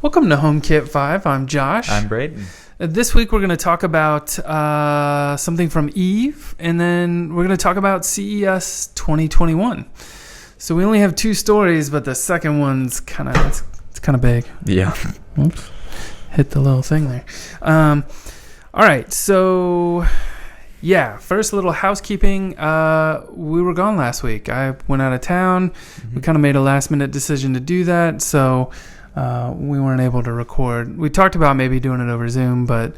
Welcome to HomeKit 5. I'm Josh. I'm Brayden. This week we're going to talk about something from Eve, and then we're going to talk about CES 2021. So we only have two stories, but the second one's kind of big. Yeah. Oops. Hit the little thing there. All right. So yeah, first little housekeeping. We were gone last week. I went out of town. We kind of made a last minute decision to do that. So we weren't able to record. We talked about maybe doing it over Zoom, but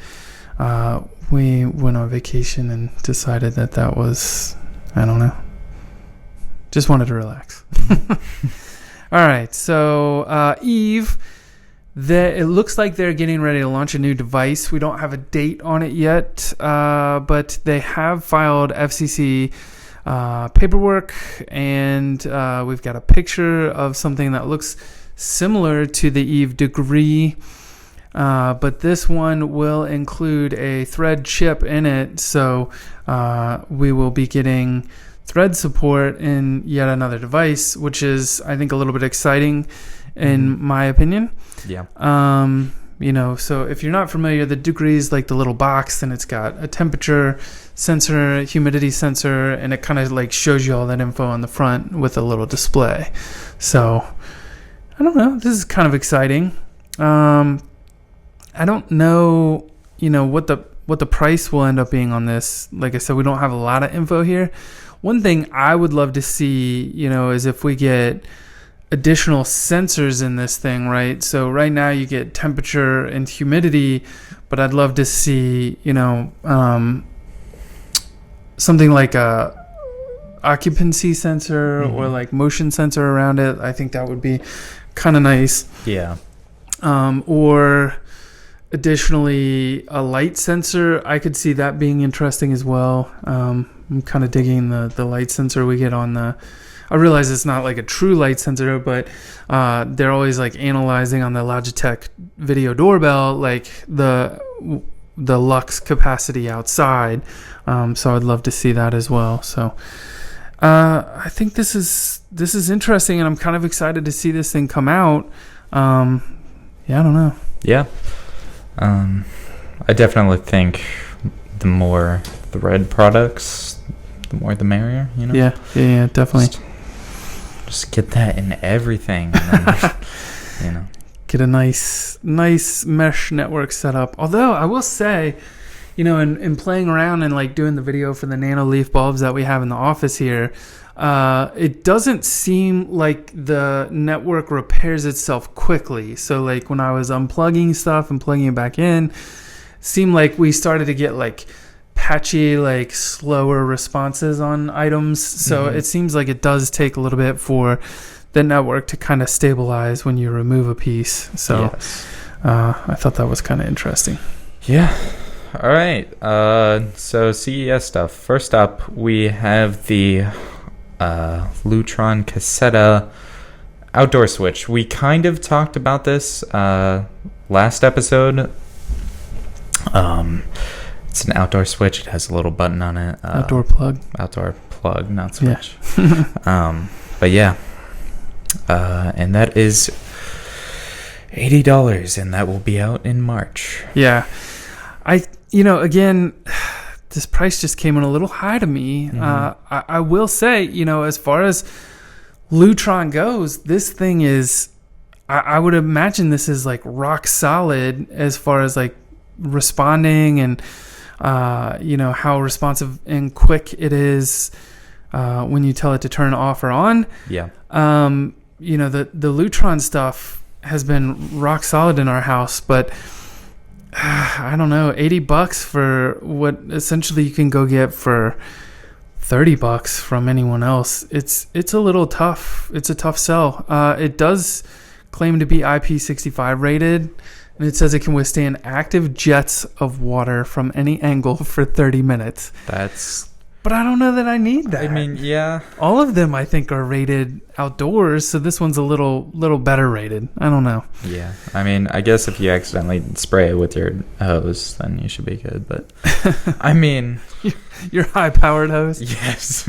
we went on vacation and decided that was, I don't know, just wanted to relax. All right, so Eve, it looks like they're getting ready to launch a new device. We don't have a date on it yet, but they have filed FCC paperwork, and we've got a picture of something that looks similar to the Eve Degree, but this one will include a Thread chip in it, so we will be getting Thread support in yet another device, which is, I think, a little bit exciting in my opinion. Yeah. So if you're not familiar, the Degree is like the little box, and it's got a temperature sensor, humidity sensor, and it kind of like shows you all that info on the front with a little display. So I don't know. This is kind of exciting. I don't know, what the price will end up being on this. Like I said, we don't have a lot of info here. One thing I would love to see, is if we get additional sensors in this thing, right? So right now you get temperature and humidity, but I'd love to see, something like a occupancy sensor or like motion sensor around it. I think that would be kind of nice. Yeah. Or additionally a light sensor. I could see that being interesting as well. I'm kind of digging the light sensor we get on I realize it's not like a true light sensor, but they're always like analyzing on the Logitech video doorbell, like the lux capacity outside. So I'd love to see that as well. So I think this is interesting, and I'm kind of excited to see this thing come out. I don't know. Yeah. I definitely think the more Thread products, the more the merrier, Yeah, definitely. Just get that in everything. And then, Get a nice mesh network set up. Although I will say, in playing around and like doing the video for the nano leaf bulbs that we have in the office here, it doesn't seem like the network repairs itself quickly. So like when I was unplugging stuff and plugging it back in, it seemed like we started to get like patchy, like slower responses on items. So it seems like it does take a little bit for the network to kind of stabilize when you remove a piece. So yes. I thought that was kind of interesting. Yeah. All right. So CES stuff. First up, we have the Lutron Cassetta outdoor switch. We kind of talked about this last episode. It's an outdoor switch. It has a little button on it. Outdoor plug, not switch. Yeah. But yeah. And that is $80, and that will be out in March. Yeah. Again, this price just came in a little high to me. I will say, as far as Lutron goes, this thing is, I would imagine this is like rock solid as far as like responding and, how responsive and quick it is when you tell it to turn off or on. Yeah. The Lutron stuff has been rock solid in our house, but I don't know, $80 for what essentially you can go get for $30 from anyone else. It's a little tough. It's a tough sell. It does claim to be IP65 rated, and it says it can withstand active jets of water from any angle for 30 minutes. But I don't know that I need that. I mean, yeah. All of them, I think, are rated outdoors, so this one's a little better rated. I don't know. Yeah. I mean, I guess if you accidentally spray it with your hose, then you should be good. But, I mean... Your high-powered hose? Yes.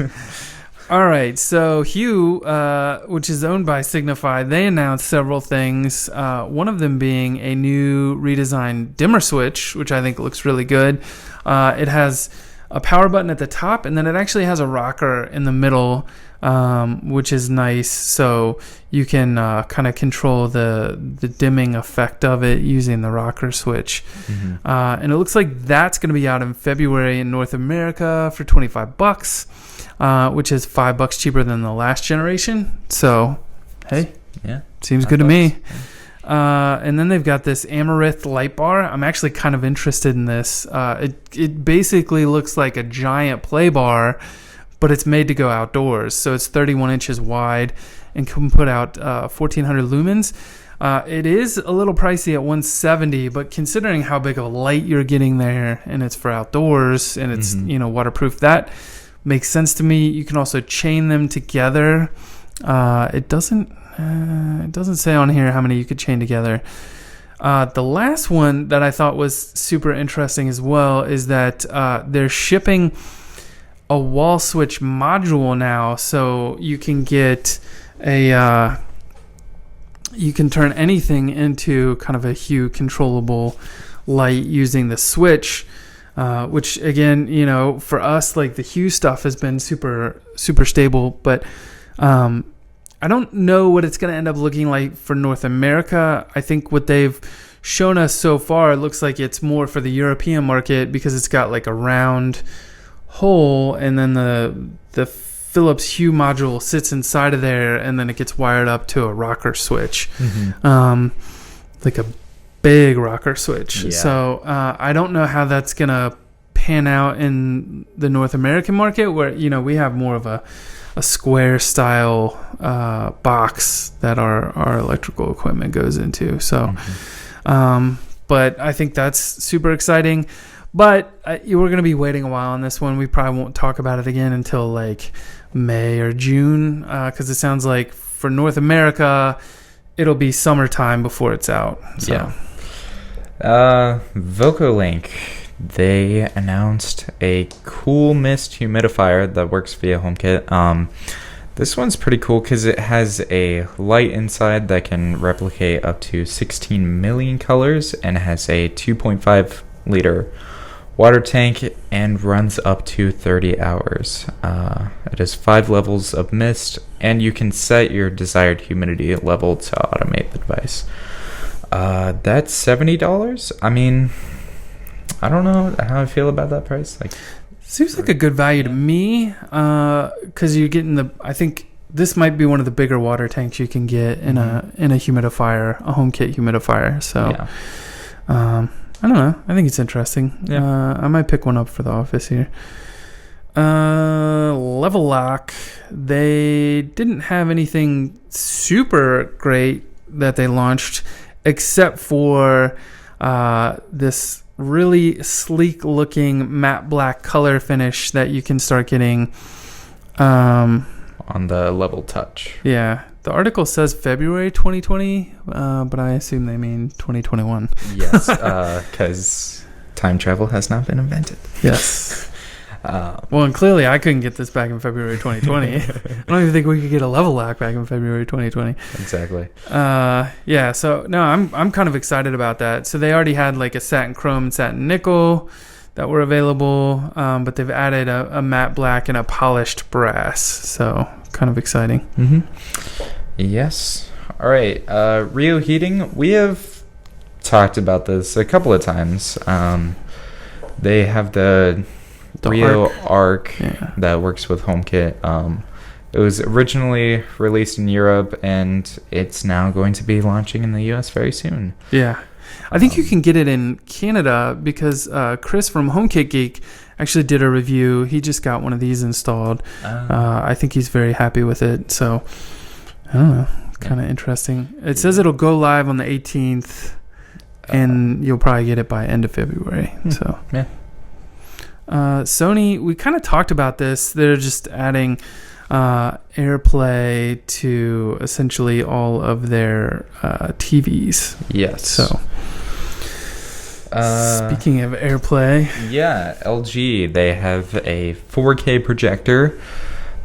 All right, so Hue, which is owned by Signify, they announced several things. One of them being a new redesigned dimmer switch, which I think looks really good. It has a power button at the top, and then it actually has a rocker in the middle, which is nice. So you can kind of control the dimming effect of it using the rocker switch. Mm-hmm. And it looks like that's going to be out in February in North America for $25. Which is $5 cheaper than the last generation. So, hey, yeah, seems good to me. And then they've got this Amaranth light bar. I'm actually kind of interested in this. It basically looks like a giant play bar, but it's made to go outdoors. So it's 31 inches wide and can put out 1,400 lumens. It is a little pricey at $170, but considering how big of a light you're getting there, and it's for outdoors, and it's waterproof, that makes sense to me. You can also chain them together. It doesn't say on here how many you could chain together. The last one that I thought was super interesting as well is that they're shipping a wall switch module now, so you can get you can turn anything into kind of a Hue controllable light using the switch. Which again, for us, like the Hue stuff has been super, super stable, but I don't know what it's going to end up looking like for North America. I think what they've shown us so far, it looks like it's more for the European market because it's got like a round hole, and then the Philips Hue module sits inside of there, and then it gets wired up to a rocker switch, like a big rocker switch. Yeah. So I don't know how that's gonna pan out in the North American market, where we have more of a square style box that our electrical equipment goes into. So but I think that's super exciting, but we're gonna be waiting a while on this one. We probably won't talk about it again until like May or June, because it sounds like for North America it'll be summertime before it's out. So. Yeah. VocoLink, they announced a cool mist humidifier that works via HomeKit. This one's pretty cool because it has a light inside that can replicate up to 16 million colors, and has a 2.5 liter water tank and runs up to 30 hours. It has 5 levels of mist, and you can set your desired humidity level to automate the device. That's $70. I mean, I don't know how I feel about that price. Like, seems like a good value to me, because you're getting I think this might be one of the bigger water tanks you can get in a humidifier, a HomeKit humidifier. So, yeah. I don't know. I think it's interesting. Yeah. I might pick one up for the office here. Level Lock, they didn't have anything super great that they launched, except for this really sleek looking matte black color finish that you can start getting on the Level Touch. Yeah. The article says February 2020, but I assume they mean 2021. Yes, because time travel has not been invented. Yes. Well, and clearly I couldn't get this back in February 2020. I don't even think we could get a Level Lock back in February 2020. Exactly. Yeah, so no, I'm kind of excited about that. So they already had like a satin chrome and satin nickel that were available, but they've added a matte black and a polished brass. So kind of exciting. Mm-hmm. Yes. All right. RealHeating, we have talked about this a couple of times. They have the Rio Arc that works with HomeKit. It was originally released in Europe, and it's now going to be launching in the US very soon. Yeah. I think you can get it in Canada because Chris from HomeKit Geek actually did a review. He just got one of these installed. I think he's very happy with it. So, I don't know. Kind of interesting. It says it'll go live on the 18th, and you'll probably get it by end of February. So, yeah. Sony, we kind of talked about this. They're just adding AirPlay to essentially all of their TVs. Yes. So, speaking of AirPlay, yeah, LG, they have a 4K projector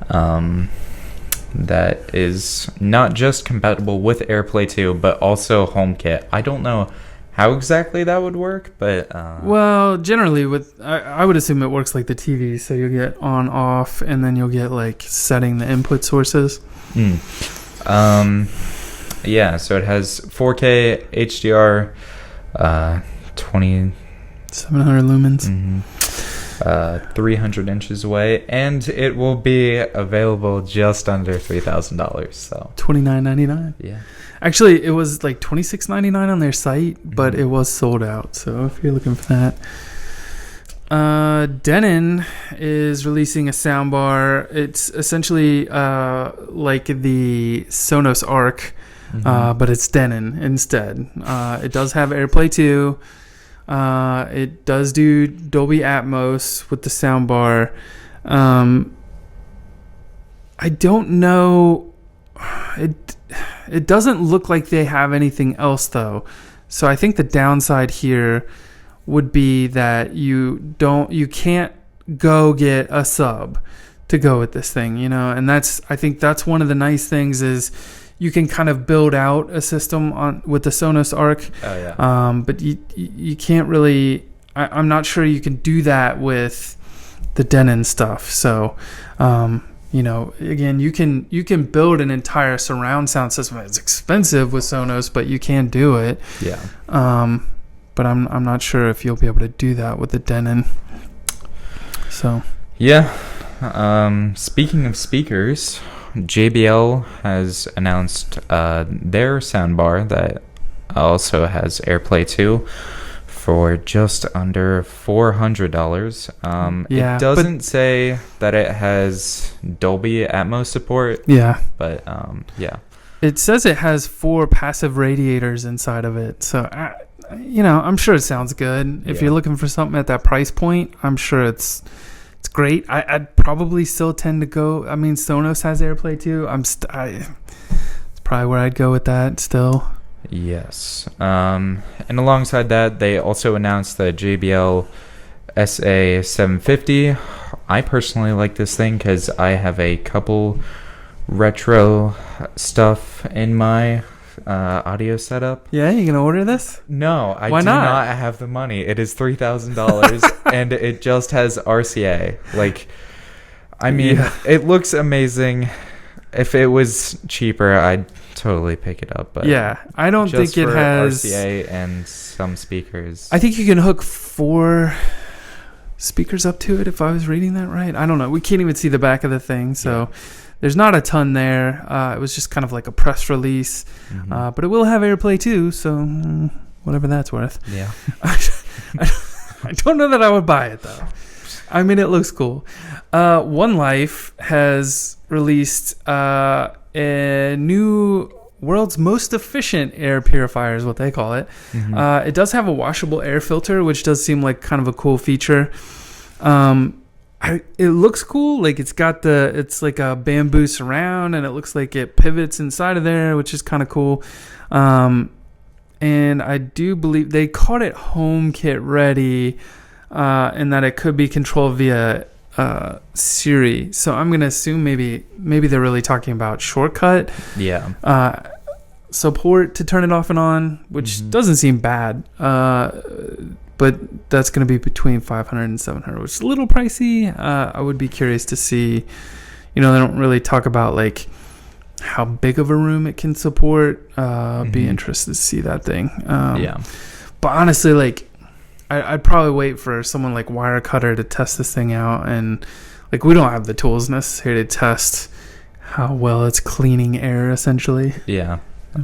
that is not just compatible with AirPlay 2, but also HomeKit. I don't know how exactly that would work, but well, generally I would assume it works like the TV, so you'll get on, off, and then you'll get like setting the input sources. Yeah, so it has 4K HDR, 700 lumens. 300 inches away, and it will be available just under $3,000. So $29.99. Yeah. Actually, it was like $26.99 on their site, but it was sold out. So if you're looking for that, Denon is releasing a soundbar. It's essentially like the Sonos Arc, but it's Denon instead. It does have AirPlay 2. It does do Dolby Atmos with the soundbar. I don't know. It doesn't look like they have anything else though. So I think the downside here would be that you can't go get a sub to go with this thing, and I think that's one of the nice things is you can kind of build out a system with the Sonos Arc. Oh yeah. But you can't really. I'm not sure you can do that with the Denon stuff. So, again, you can build an entire surround sound system. It's expensive with Sonos, but you can do it. Yeah. But I'm not sure if you'll be able to do that with the Denon. So. Yeah. Speaking of speakers, JBL has announced their soundbar that also has AirPlay 2 for just under $400. It doesn't say that it has Dolby Atmos support. Yeah. But yeah. It says it has 4 passive radiators inside of it. So, I'm sure it sounds good. If you're looking for something at that price point, I'm sure it's great. I'd probably still tend to go. I mean, Sonos has AirPlay 2. It's probably where I'd go with that still. Yes. And alongside that, they also announced the JBL SA750. I personally like this thing because I have a couple retro stuff in my audio setup. Yeah, you gonna order this? No, I do not have the money. It is $3,000 and it just has RCA. Like, I mean, it looks amazing. If it was cheaper, I'd totally pick it up. But yeah, I don't think it has RCA and some speakers. I think you can hook 4 speakers up to it. If I was reading that right, I don't know. We can't even see the back of the thing, so. Yeah. There's not a ton there. It was just kind of like a press release. But it will have AirPlay 2, so whatever that's worth. Yeah. I don't know that I would buy it, though. I mean, it looks cool. One Life has released a new world's most efficient air purifier is what they call it. It does have a washable air filter, which does seem like kind of a cool feature. It looks cool. Like it's like a bamboo surround, and it looks like it pivots inside of there, which is kind of cool. And I do believe they called it HomeKit ready, and that it could be controlled via Siri. So I'm gonna assume maybe they're really talking about shortcut. Yeah. Support to turn it off and on, which doesn't seem bad. But that's going to be between $500 and $700, which is a little pricey. I would be curious to see. They don't really talk about like how big of a room it can support. Be interested to see that thing. Yeah. But honestly, like I'd probably wait for someone like Wirecutter to test this thing out, and like we don't have the tools necessary to test how well it's cleaning air, essentially. Yeah.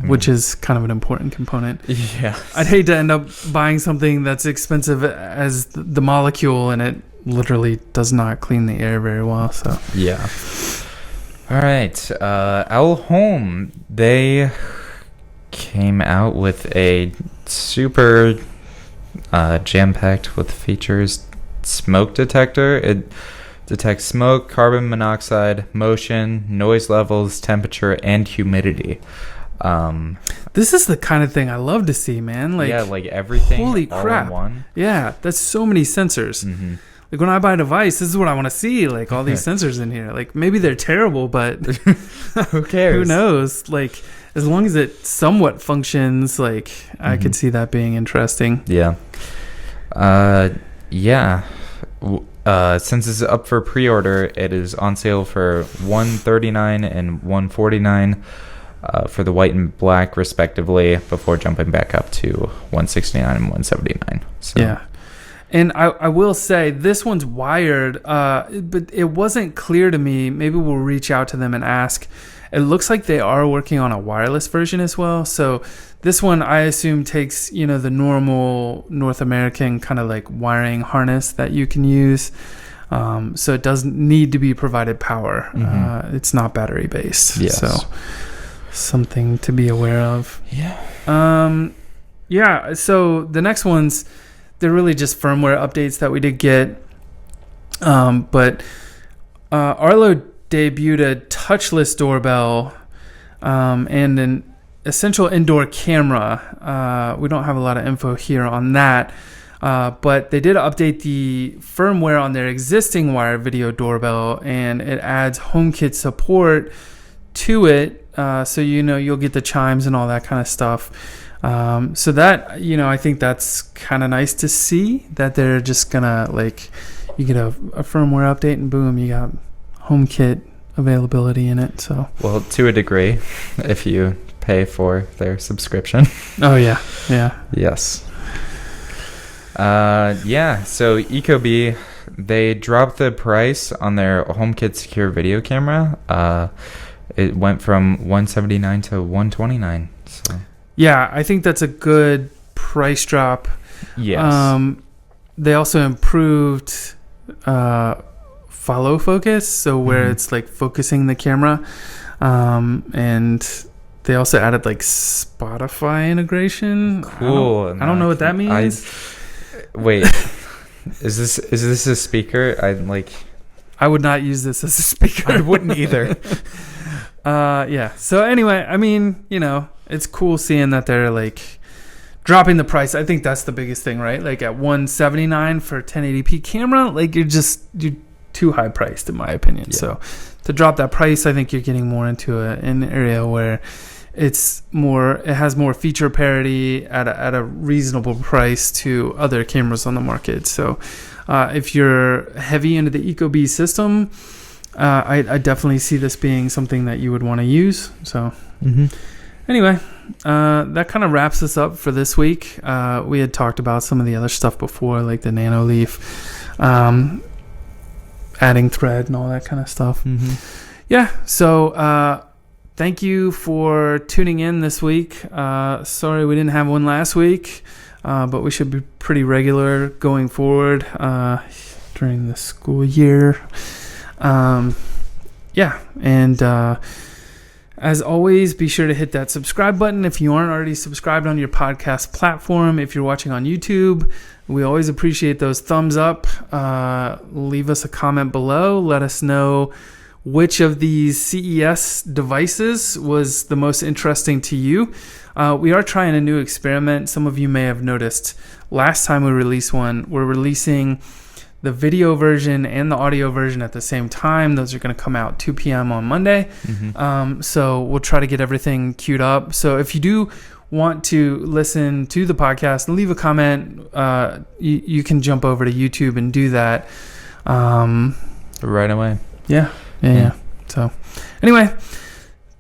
Which is kind of an important component. Yeah. I'd hate to end up buying something that's expensive as the molecule, and it literally does not clean the air very well. So yeah. All right. Apple Home, they came out with a super jam-packed with features smoke detector. It detects smoke, carbon monoxide, motion, noise levels, temperature, and humidity. This is the kind of thing I love to see, man. Like, yeah, like everything. Holy all crap! in one. Yeah, that's so many sensors. like when I buy a device, this is what I want to see. Like all these sensors in here. Like maybe they're terrible, but who cares? Who knows? Like as long as it somewhat functions, like I could see that being interesting. Yeah. Yeah. Since it's up for pre-order, it is on sale for $139 and $149 for the white and black, respectively, before jumping back up to $169 and $179. So. Yeah. And I will say this one's wired, but it wasn't clear to me. Maybe we'll reach out to them and ask. It looks like they are working on a wireless version as well. So this one, I assume, takes, the normal North American kind of like wiring harness that you can use. So it doesn't need to be provided power. It's not battery based. Yes. So something to be aware of. Yeah. Yeah. So the next ones, they're really just firmware updates that we did get. But Arlo debuted a touchless doorbell and an essential indoor camera. We don't have a lot of info here on that, but they did update the firmware on their existing wired video doorbell, and it adds HomeKit support to it, so you'll get the chimes and all that kind of stuff. So that, I think that's kind of nice to see that they're just gonna you get a firmware update and boom, you got HomeKit availability in it. So well, to a degree, if you pay for their subscription. Oh yeah. Yes. So Ecobee, they dropped the price on their HomeKit secure video camera. It went from $179 to $129. So yeah, I think that's a good price drop. yes. They also improved follow focus, so where it's like focusing the camera, and they also added like Spotify integration. Cool. I don't know what that means. Wait, is this a speaker? I would not use this as a speaker. I wouldn't either. Yeah. So anyway, I mean, it's cool seeing that they're like dropping the price. I think that's the biggest thing, right? Like at $179 for 1080p camera, like you're too high priced in my opinion. Yeah. So to drop that price, I think you're getting more into an area where it has more feature parity at a reasonable price to other cameras on the market. So if you're heavy into the Ecobee system, I definitely see this being something that you would want to use. So anyway, that kind of wraps us up for this week. We had talked about some of the other stuff before, like the Nano Leaf, adding thread and all that kind of stuff. Yeah, so thank you for tuning in this week. Sorry we didn't have one last week, but we should be pretty regular going forward during the school year. Yeah, and as always, be sure to hit that subscribe button if you aren't already subscribed on your podcast platform. If you're watching on YouTube, we always appreciate those thumbs up. Leave us a comment below. Let us know which of these CES devices was the most interesting to you. We are trying a new experiment. Some of you may have noticed last time we released one, we're releasing the video version and the audio version at the same time. Those are going to come out 2 p.m. on Monday. So we'll try to get everything queued up. So if you do want to listen to the podcast and leave a comment, you can jump over to YouTube and do that right away. Yeah. So anyway,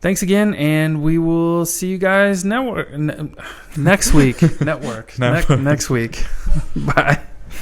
thanks again, and we will see you guys next week. Next week. Bye.